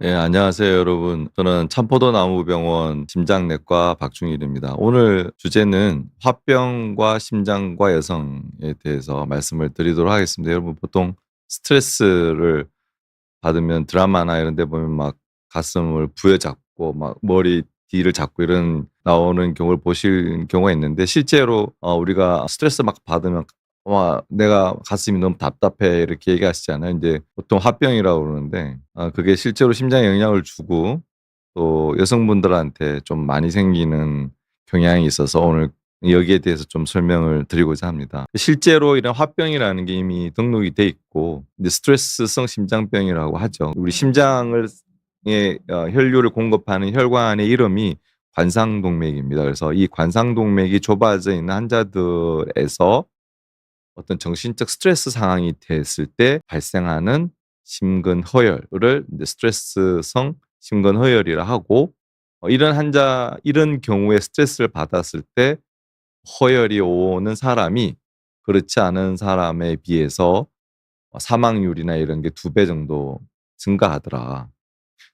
예, 안녕하세요, 여러분. 저는 참포도나무병원 심장내과 박중일입니다. 오늘 주제는 화병과 심장과 여성에 대해서 말씀을 드리도록 하겠습니다. 여러분, 보통 스트레스를 받으면 드라마나 이런 데 보면 막 가슴을 부여잡고 막 머리 뒤를 잡고 이런 나오는 경우를 보실 경우가 있는데, 실제로 우리가 스트레스 막 받으면 와 내가 가슴이 너무 답답해 이렇게 얘기하시잖아요. 이제 보통 화병이라고 그러는데, 그게 실제로 심장에 영향을 주고 또 여성분들한테 좀 많이 생기는 경향이 있어서 오늘 여기에 대해서 좀 설명을 드리고자 합니다. 실제로 이런 화병이라는 게 이미 등록이 돼 있고 이제 스트레스성 심장병이라고 하죠. 우리 심장을 혈류를 공급하는 혈관의 이름이 관상동맥입니다. 그래서 이 관상동맥이 좁아져 있는 환자들에서 어떤 정신적 스트레스 상황이 됐을 때 발생하는 심근허혈을 이제 스트레스성 심근허혈이라 하고, 이런 경우에 스트레스를 받았을 때 허혈이 오는 사람이 그렇지 않은 사람에 비해서 사망률이나 이런 게 2배 정도 증가하더라.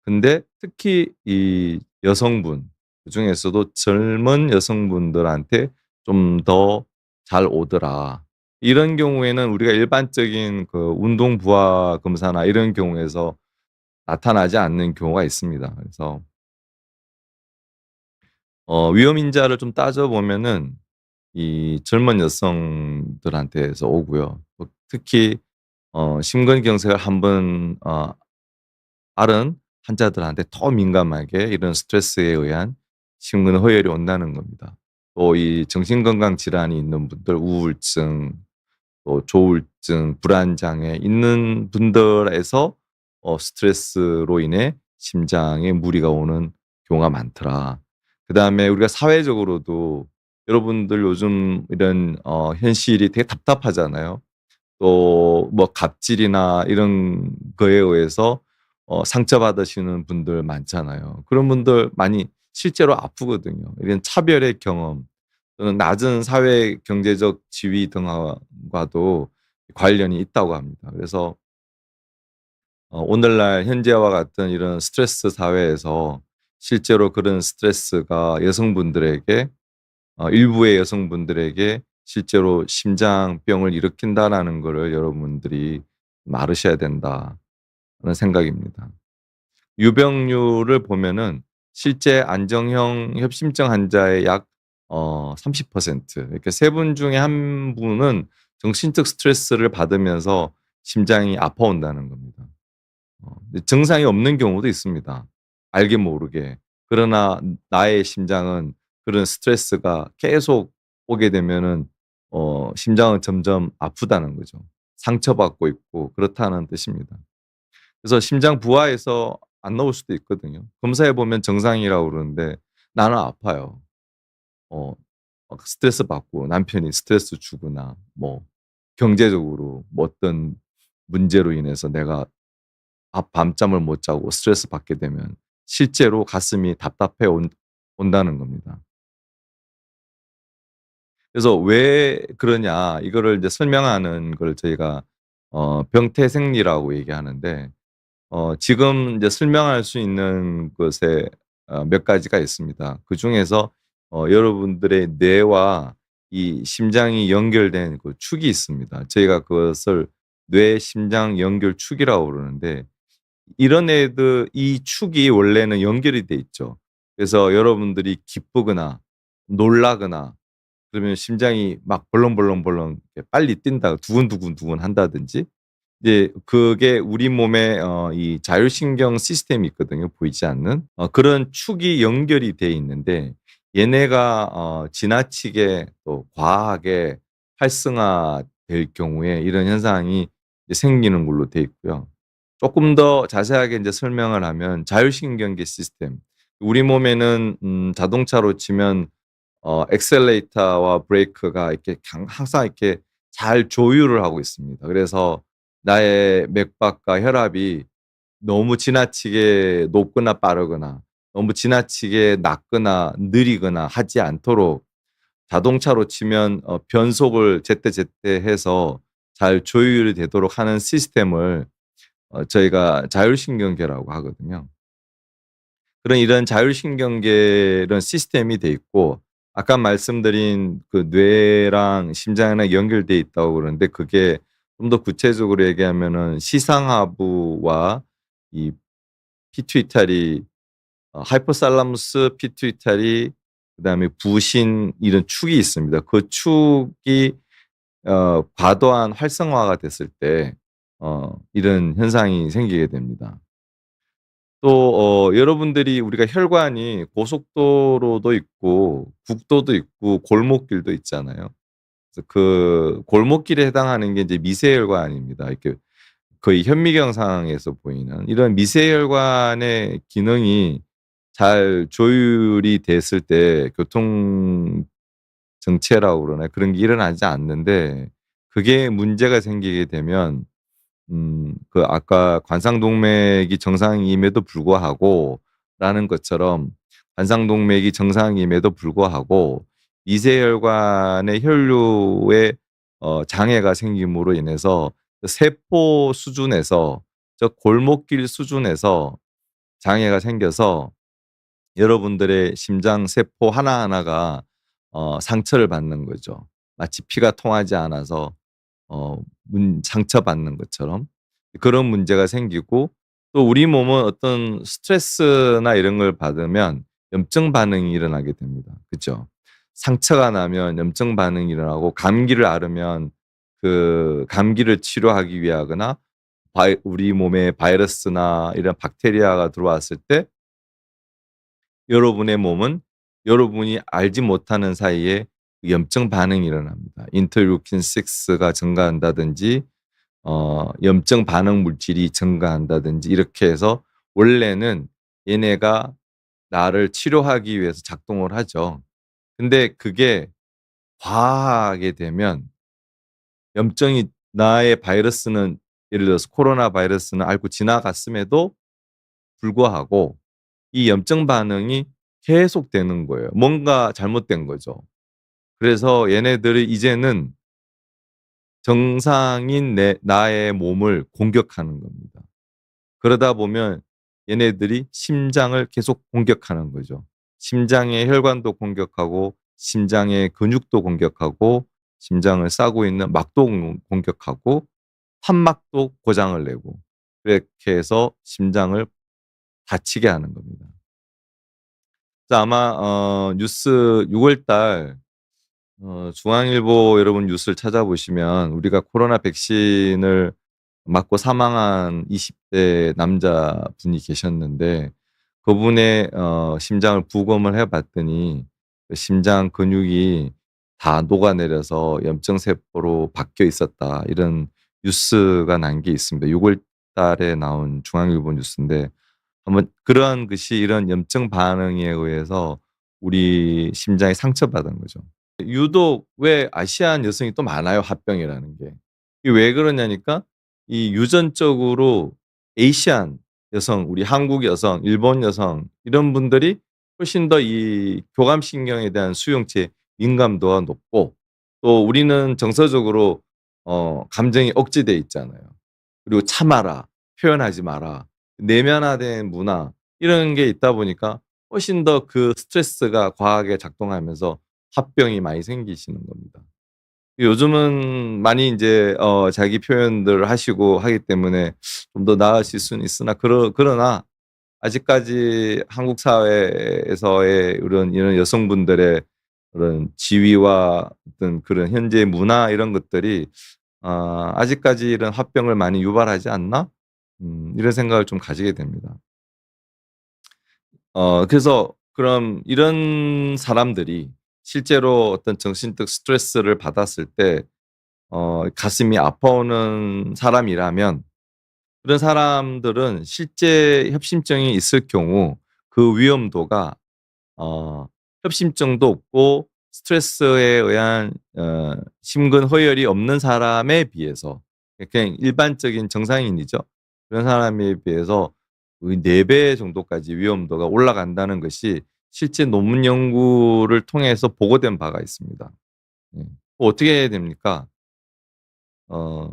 근데 특히 이 여성분, 그중에서도 젊은 여성분들한테 좀 더 잘 오더라. 이런 경우에는 우리가 일반적인 그 운동 부하 검사나 이런 경우에서 나타나지 않는 경우가 있습니다. 그래서 위험 인자를 좀 따져 보면은 이 젊은 여성들한테서 오고요. 또 특히 심근경색을 한번 앓은 환자들한테 더 민감하게 이런 스트레스에 의한 심근허혈이 온다는 겁니다. 또 이 정신건강 질환이 있는 분들, 우울증, 또 조울증, 불안장애 있는 분들에서 스트레스로 인해 심장에 무리가 오는 경우가 많더라. 그다음에 우리가 사회적으로도 여러분들 요즘 이런 현실이 되게 답답하잖아요. 또 뭐 갑질이나 이런 거에 의해서 상처받으시는 분들 많잖아요. 그런 분들 많이 실제로 아프거든요. 이런 차별의 경험 또는 낮은 사회 경제적 지위 등과도 관련이 있다고 합니다. 그래서 오늘날 현재와 같은 이런 스트레스 사회에서 실제로 그런 스트레스가 여성분들에게, 일부의 여성분들에게 실제로 심장병을 일으킨다라는 거를 여러분들이 알으셔야 된다는 생각입니다. 유병률을 보면은 실제 안정형 협심증 환자의 약 30%, 이렇게 3분 중에 1 분은 정신적 스트레스를 받으면서 심장이 아파온다는 겁니다. 근데 증상이 없는 경우도 있습니다, 알게 모르게. 그러나 나의 심장은 그런 스트레스가 계속 오게 되면은 심장은 점점 아프다는 거죠. 상처받고 있고 그렇다는 뜻입니다. 그래서 심장 부하에서 안 나올 수도 있거든요. 검사해 보면 정상이라고 그러는데 나는 아파요. 어 막 스트레스 받고 남편이 스트레스 주거나 뭐 경제적으로 뭐 어떤 문제로 인해서 내가 밤잠을 못 자고 스트레스 받게 되면 실제로 가슴이 답답해 온다는 겁니다. 그래서 왜 그러냐 이거를 이제 설명하는 걸 저희가 병태생리라고 얘기하는데, 지금 이제 설명할 수 있는 것에 몇 가지가 있습니다. 그중에서 여러분들의 뇌와 이 심장이 연결된 그 축이 있습니다. 저희가 그것을 뇌 심장 연결 축이라고 그러는데, 이런 애들 이 축이 원래는 연결이 돼 있죠. 그래서 여러분들이 기쁘거나 놀라거나 그러면 심장이 막 벌렁벌렁벌렁 이렇게 빨리 뛴다, 두근두근두근 한다든지, 이제 그게 우리 몸에 이 자율신경 시스템이 있거든요, 보이지 않는. 그런 축이 연결이 돼 있는데 얘네가 지나치게 또 과하게 활성화될 경우에 이런 현상이 이제 생기는 걸로 돼 있고요. 조금 더 자세하게 인제 설명을 하면 자율신경계 시스템. 우리 몸에는 자동차로 치면 엑셀레이터와 브레이크가 이렇게 항상 이렇게 잘 조율을 하고 있습니다. 그래서 나의 맥박과 혈압이 너무 지나치게 높거나 빠르거나 너무 지나치게 낮거나 느리거나 하지 않도록 자동차로 치면 변속을 제때제때 해서 잘 조율이 되도록 하는 시스템을 저희가 자율신경계라고 하거든요. 그런 이런 자율신경계 이런 시스템이 돼 있고 아까 말씀드린 그 뇌랑 심장이랑 연결돼 있다고 그러는데 그게 좀 더 구체적으로 얘기하면은 시상하부와 이 피투이타리 하이포살라무스, 피투이타리 그다음에 부신 이런 축이 있습니다. 그 축이 과도한 활성화가 됐을 때 이런 현상이 생기게 됩니다. 또 여러분들이 우리가 혈관이 고속도로도 있고 국도도 있고 골목길도 있잖아요. 그래서 그 골목길에 해당하는 게 이제 미세혈관입니다. 이렇게 거의 현미경상에서 보이는 이런 미세혈관의 기능이 잘 조율이 됐을 때 교통 정체라고 그러나요? 그런 게 일어나지 않는데 그게 문제가 생기게 되면 그 아까 관상동맥이 정상임에도 불구하고 라는 것처럼 관상동맥이 정상임에도 불구하고 미세혈관의 혈류에 장애가 생김으로 인해서 그 세포 수준에서 저 골목길 수준에서 장애가 생겨서 여러분들의 심장 세포 하나하나가 상처를 받는 거죠. 마치 피가 통하지 않아서 상처받는 것처럼 그런 문제가 생기고 또 우리 몸은 어떤 스트레스나 이런 걸 받으면 염증 반응이 일어나게 됩니다. 그죠? 상처가 나면 염증 반응이 일어나고 감기를 앓으면 그 감기를 치료하기 위하거나 우리 몸에 바이러스나 이런 박테리아가 들어왔을 때 여러분의 몸은 여러분이 알지 못하는 사이에 염증 반응이 일어납니다. 인터루킨 6가 증가한다든지 염증 반응 물질이 증가한다든지 이렇게 해서 원래는 얘네가 나를 치료하기 위해서 작동을 하죠. 근데 그게 과하게 되면 염증이 나의 바이러스는 예를 들어서 코로나 바이러스는 앓고 지나갔음에도 불구하고 이 염증 반응이 계속되는 거예요. 뭔가 잘못된 거죠. 그래서 얘네들이 이제는 정상인 나의 몸을 공격하는 겁니다. 그러다 보면 얘네들이 심장을 계속 공격하는 거죠. 심장의 혈관도 공격하고 심장의 근육도 공격하고 심장을 싸고 있는 막도 공격하고 판막도 고장을 내고 그렇게 해서 심장을 다치게 하는 겁니다. 그래서 아마 뉴스 6월 달 중앙일보 여러분 뉴스를 찾아보시면 우리가 코로나 백신을 맞고 사망한 20대 남자분이 계셨는데 그분의 심장을 부검을 해 봤더니 그 심장 근육이 다 녹아내려서 염증 세포로 바뀌어 있었다. 이런 뉴스가 난 게 있습니다. 6월 달에 나온 중앙일보 뉴스인데 한번 그러한 것이 이런 염증 반응에 의해서 우리 심장이 상처받은 거죠. 유독 왜 아시안 여성이 또 많아요, 합병이라는 게. 이게 왜 그러냐니까 이 유전적으로 아시안 여성, 우리 한국 여성, 일본 여성 이런 분들이 훨씬 더 이 교감신경에 대한 수용체 민감도가 높고 또 우리는 정서적으로 감정이 억제돼 있잖아요. 그리고 참아라, 표현하지 마라, 내면화된 문화 이런 게 있다 보니까 훨씬 더 그 스트레스가 과하게 작동하면서 화병이 많이 생기시는 겁니다. 요즘은 많이 인제 자기 표현들을 하시고 하기 때문에 좀 더 나아질 수는 있으나 그러나 아직까지 한국 사회에서의 이런 여성분들의 그런 지위와 어떤 그런 현재의 문화 이런 것들이 아직까지 이런 화병을 많이 유발하지 않나? 이런 생각을 좀 가지게 됩니다. 그래서 그럼 이런 사람들이 실제로 어떤 정신적 스트레스를 받았을 때 가슴이 아파오는 사람이라면 그런 사람들은 실제 협심증이 있을 경우 그 위험도가 어 협심증도 없고 스트레스에 의한 심근 허혈이 없는 사람에 비해서 그냥 일반적인 정상인이죠. 그런 사람에 비해서 거의 4배 정도까지 위험도가 올라간다는 것이 실제 논문 연구를 통해서 보고된 바가 있습니다. 예. 어떻게 해야 됩니까?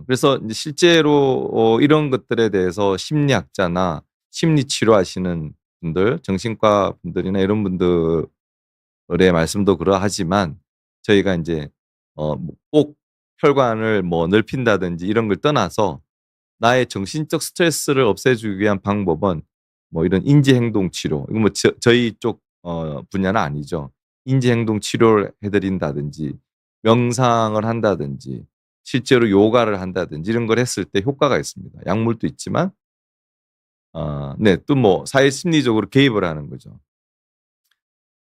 그래서 이제 실제로 이런 것들에 대해서 심리학자나 심리 치료하시는 분들, 정신과 분들이나 이런 분들의 말씀도 그러하지만 저희가 인제 뭐 꼭 혈관을 뭐 넓힌다든지 이런 걸 떠나서 나의 정신적 스트레스를 없애주기 위한 방법은 뭐 이런 인지행동 치료, 이거 뭐 저희 쪽 분야는 아니죠. 인지행동 치료를 해 드린다든지 명상을 한다든지 실제로 요가를 한다든지 이런 걸 했을 때 효과가 있습니다. 약물도 있지만 네, 또 뭐 사회 심리적으로 개입을 하는 거죠.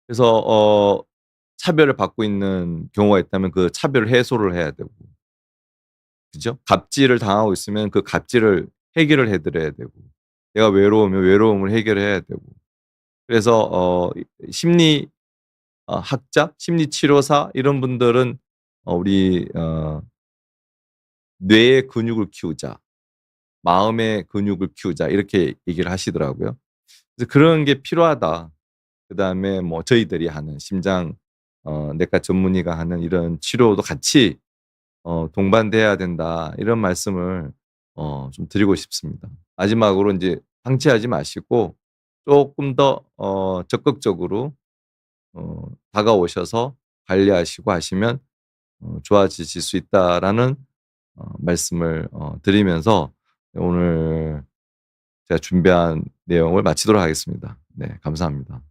그래서 차별을 받고 있는 경우가 있다면 그 차별을 해소를 해야 되고, 그죠? 갑질을 당하고 있으면 그 갑질을 해결을 해 드려야 되고, 내가 외로우면 외로움을 해결해야 되고. 그래서 심리 학자, 심리 치료사 이런 분들은 우리 "뇌의 근육을 키우자. 마음의 근육을 키우자." 이렇게 얘기를 하시더라고요. 그래서 그런 게 필요하다. 그다음에 뭐 저희들이 하는 심장 내과 전문의가 하는 이런 치료도 같이 동반돼야 된다. 이런 말씀을 좀 드리고 싶습니다. 마지막으로 인제 방치하지 마시고 쪼끔 더 적극적으로 다가오셔서 관리하시고 하시면 좋아지실 수 있다라는 말씀을 드리면서 오늘 제가 준비한 내용을 마치도록 하겠습니다. 네, 감사합니다.